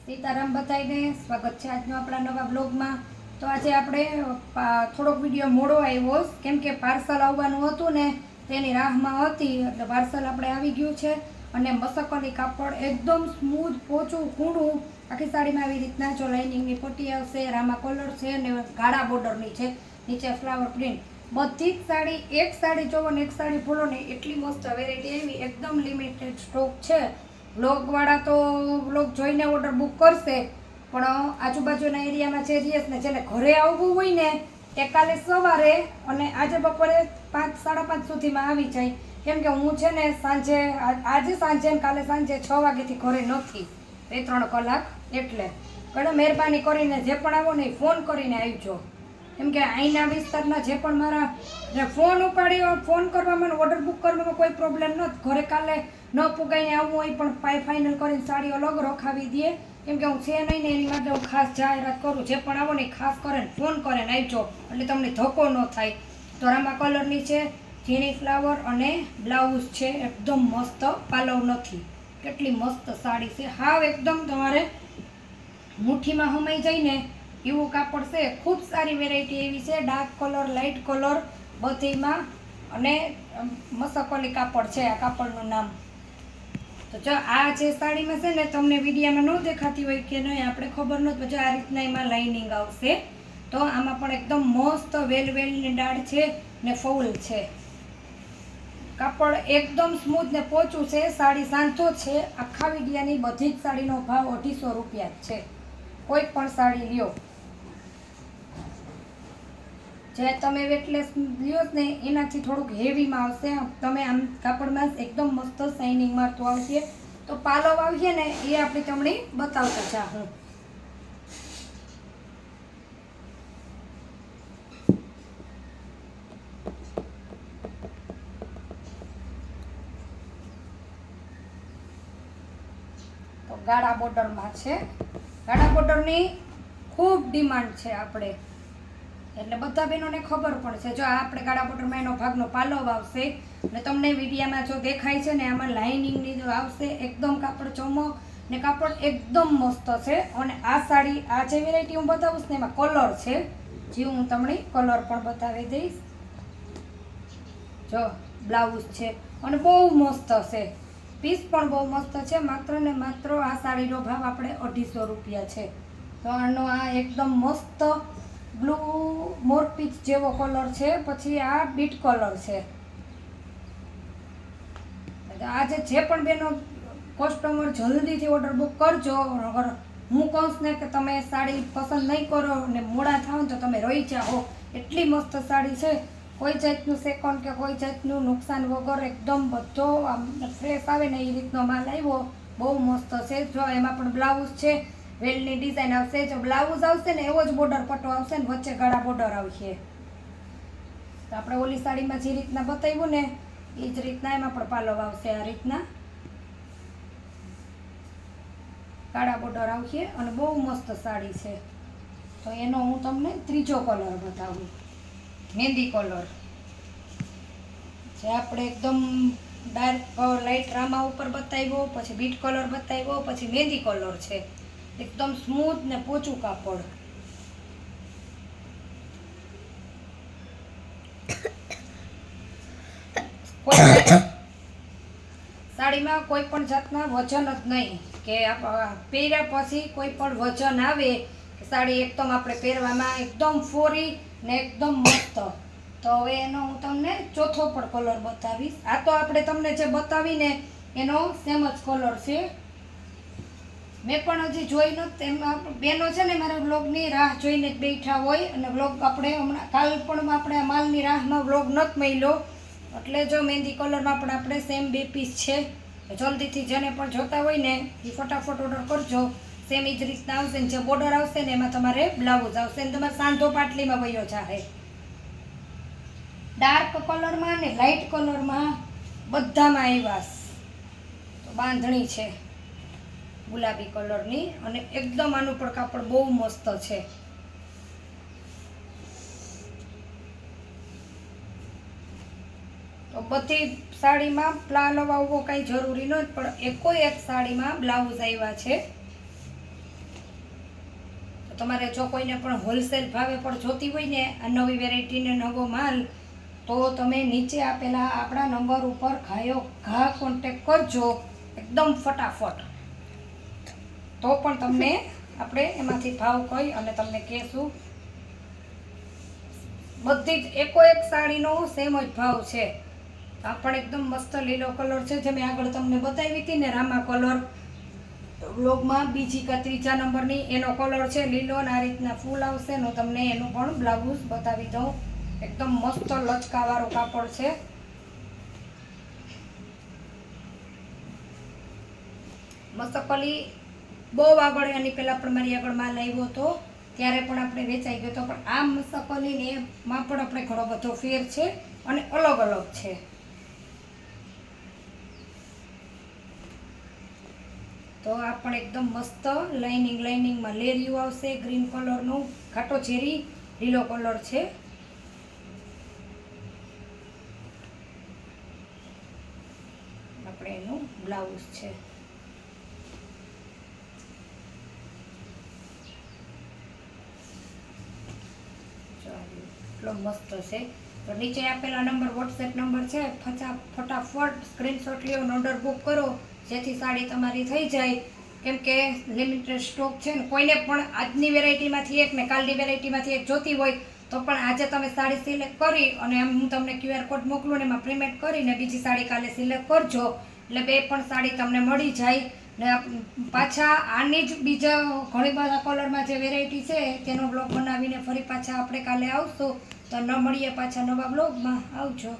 સીતારામ બધાને સ્વાગત છે આજનો આપણા નવા બ્લોગમાં। તો આજે આપણે થોડોક વિડીયો મોડો આવ્યો કેમ કે પાર્સલ આવવાનું હતું ને તેની રાહમાં હતી, એટલે પાર્સલ આપણે આવી ગયું છે। અને મસકની કાપડ એકદમ સ્મૂથ પોચું કૂણું આખી સાડીમાં આવી રીતના જો લાઇનિંગની પટ્ટી આવશે, રામા કલર છે અને ગાળા બોર્ડરની છે, નીચે ફ્લાવર પ્રિન્ટ। બધી જ સાડી એક સાડી જોવો ને એક સાડી ભૂલો ને એટલી મસ્ત વેરાયટી આવી, એકદમ લિમિટેડ સ્ટોક છે। બ્લોગવાળા તો બ્લોગ જોઈને ઓર્ડર બુક કરશે, પણ આજુબાજુના એરિયામાં જે રીએસ ને જેને ઘરે આવવું હોય ને તે કાલે સવારે અને આજે બપોરે 5 સાડા 5 સુધીમાં આવી જાય, કેમ કે હું છે ને સાંજે આજે સાંજે ને કાલે સાંજે 6 વાગ્યાથી ઘરે નથી, 2-3 કલાક। એટલે ઘણો મહેરબાની કરીને જે પણ આવો ને ફોન કરીને આવજો, કેમ કે અહીંના વિસ્તારના જે પણ મારા ફોન ઉપાડી ફોન કરવામાં ઓર્ડર બુક કરવામાં કોઈ પ્રોબ્લેમ નથી। ઘરે કાલે ન પુગાઈને આવવું હોય પણ ફાઇનલ કરીને સાડી અલગ રખાવી દઈએ, કેમ કે હું છે નહીં ને એની માટે હું ખાસ જાહેરાત કરું, જે પણ આવો ને ખાસ કરીને ફોન કરીને આવજો એટલે તમને ધક્કો ન થાય। તો રામા કલરની છે, ઝીણી ફ્લાવર અને બ્લાઉઝ છે, એકદમ મસ્ત, પાલવ નથી, કેટલી મસ્ત સાડી છે, હાવ એકદમ તમારે મુઠ્ઠીમાં હમાઈ જઈને એવું કાપડ છે। ખૂબ સારી વેરાયટી એવી છે, ડાર્ક કલર લાઇટ કલર બધીમાં, અને મસકોલી કાપડ છે આ કાપડનું નામ। તો જો આ જે સાડીમાં છે ને તમને વિડીયામાં ન દેખાતી હોય કે નહીં આપણે ખબર નથી, જો આ રીતના એમાં લાઇનિંગ આવશે, તો આમાં પણ એકદમ મસ્ત વેલવેલની ડાળ છે ને ફૂલ છે, કાપડ એકદમ સ્મૂથ ને પોચું છે, સાડી સાંધો છે। આખા વિડીયાની બધી જ સાડીનો ભાવ 250 રૂપિયા જ છે, કોઈ પણ સાડી લ્યો જે તમે વેટલેસ લ્યો ને એનાથી થોડુંક હેવીમાં આવશે, તમે આમ કાપડમાં એકદમ મસ્ત શાઇનિંગ મારતું આવશે। તો પાલવ આવશે ને એ આપણી તમને બતાવતા ચાહું। તો ગાળા બોર્ડરમાં છે, ગાળા બોર્ડરની ખૂબ ડિમાન્ડ છે આપણે, એટલે બધા બહેનોને ખબર પણ છે। જો આ આપણે ગાળા બોર્ડરમાં એનો ભાગનો પાલવ આવશે ને તમને વિડીયામાં જો દેખાય છે ને આમાં લાઇનિંગની આવશે, એકદમ કાપડ ચમક ને કાપડ એકદમ મસ્ત છે। અને આ સાડી આ જે વેરાયટી હું બતાવું ને એમાં કલર છે, જે હું તમને કલર પણ બતાવી દઈશ। જો બ્લાઉઝ છે અને બહુ મસ્ત છે, પીસ પણ બહુ મસ્ત છે, માત્ર ને માત્ર આ સાડીનો ભાવ આપણે 250 રૂપિયા છે। તો આનો આ એકદમ મસ્ત બ્લુ મોરપીચ જેવો કલર છે, પછી આ બીટ કલર છે। આજે જે પણ બેનો કસ્ટમર જલ્દીથી ઓર્ડર બુક કરજો, હું કહું ને કે તમે સાડી પસંદ નહીં કરો ને મોડા થાવ ને તો તમે રહી જાઓ, એટલી મસ્ત સાડી છે, કોઈ જાતનું સેકન્ડ કે કોઈ જાતનું નુકસાન વગર એકદમ બધો આમ ફ્રેશ આવે ને એ રીતનો માલ આવ્યો, બહુ મસ્ત છે। જો એમાં પણ બ્લાઉઝ છે, વેલની ડિઝાઇન આવશે, જો બ્લાઉઝ આવશે ને એવો જ બોર્ડર પટ્ટો આવશે ને વચ્ચે ગાળા બોર્ડર આવશે। તો આપણે ઓલી સાડીમાં જે રીતના બતાવ્યું ને એ જ રીતના એમાં પણ પાલવ આવશે, આ રીતના ગાળા બોર્ડર આવશે અને બહુ મસ્ત સાડી છે। તો એનો હું તમને ત્રીજો કલર બતાવું, મહેંદી કલર, જે આપણે એકદમ ડાર્ક લાઇટ રામા ઉપર બતાવ્યો, પછી બીટ કલર બતાવ્યો, પછી મહેંદી કલર છે, એકદમ સ્મૂથ ને પોચું કાપડ। સાડીમાં કોઈ પણ જાતના વજન જ નહીં, કે પહેર્યા પછી કોઈ પણ વજન આવે, સાડી એકદમ આપણે પહેરવામાં એકદમ ફોરી ને એકદમ મસ્ત। તો હવે એનો હું તમને ચોથો પણ કલર બતાવીશ। આ તો આપણે તમને જે બતાવીને એનો સેમ જ કલર છે, મેં પણ હજી જોઈ નથી, એમાં બેનો છે ને મારા વ્લોગની રાહ જોઈને જ બેઠા હોય, અને વ્લોગ આપણે હમણાં કાલ પણ આપણે માલની રાહમાં વ્લોગ નથી મળ્યો, એટલે જો મહેંદી કલરમાં પણ આપણે સેમ 2 પીસ છે, જલ્દીથી જેને પણ જોતા હોય ને એ ફટાફટ ઓર્ડર કરજો। સેમ એ જ રીતના આવશે ને જે બોર્ડર આવશે ને એમાં તમારે બ્લાઉઝ આવશે ને તમારે સાંધો પાટલીમાં વયો જાહે, ડાર્ક કલરમાં ને લાઇટ કલરમાં બધામાં આવ્યા। તો બાંધણી છે ગુલાબી કલરની, અને એકદમ આનું પણ કાપડ બહુ મસ્ત છે। તો બધી સાડીમાં પ્લાન આવવો કાંઈ જરૂરી નથી, પણ એકો એક સાડીમાં બ્લાઉઝ આવ્યા છે। તમારે જો કોઈને પણ હોલસેલ ભાવે પણ જોતી હોય ને આ નવી વેરાયટીને નવો માલ, તો તમે નીચે આપેલા આપણા નંબર ઉપર ઘા કોન્ટેક કરજો એકદમ ફટાફટ. તો પણ તમને આપણે એમાંથી ભાવ કહી અને તમને કહેશું. બધી જ એકો એક સાડીનો સેમ જ ભાવ છે. આ પણ એકદમ મસ્ત લીલો કલર છે, જે મેં આગળ તમને બતાવી હતી ને રામા કલર વ્લોગમાં, બીજી કે ત્રીજા નંબરની એનો કલર છે લીલો. અને આ રીતના ફૂલ આવશે. હું તમને એનું પણ બ્લાઉઝ બતાવી દઉં. એકદમ મસ્ત લચકાવાળું કાપડ છે. મસ્તકલી બહુ આગળ એની પહેલાં પણ મારી આગળ માલ આવ્યો હતો ત્યારે પણ આપણે વેચાઈ ગયો હતો, પણ આ મસ્તકલી ને એમાં પણ આપણે ઘણો બધો ફેર છે અને અલગ અલગ છે. તો આ પણ એકદમ મસ્ત લાઇનિંગમાં લેરિયું આવશે. ગ્રીન કલરનું ઘાટો ઝેરી લીલો કલર છે. આપણે એનું બ્લાઉઝ છે. એટલો મસ્ત છે. તો નીચે આપેલા નંબર વોટ્સએપ નંબર છે, ફટાફટ સ્ક્રીનશોટ લ્યો અને ઓર્ડર બુક કરો, જેથી સાડી તમારી થઈ જાય. કેમ કે લિમિટેડ સ્ટોક છે ને, કોઈને પણ આજની વેરાયટીમાંથી એક ને કાલની વેરાયટીમાંથી એક જોતી હોય તો પણ આજે તમે સાડી સિલેક્ટ કરી અને હું તમને QR કોડ મોકલું ને એમાં પેમેન્ટ કરીને બીજી સાડી કાલે સિલેક્ટ કરજો, એટલે બે પણ સાડી તમને મળી જાય. ને પાછા આની જ બીજા ઘણી બધા કલરમાં જે વેરાયટી છે તેનો બ્લોગ બનાવીને ફરી પાછા આપણે કાલે આવશું. તો ન મળીએ પાછા નવા બ્લોગમાં. આવજો.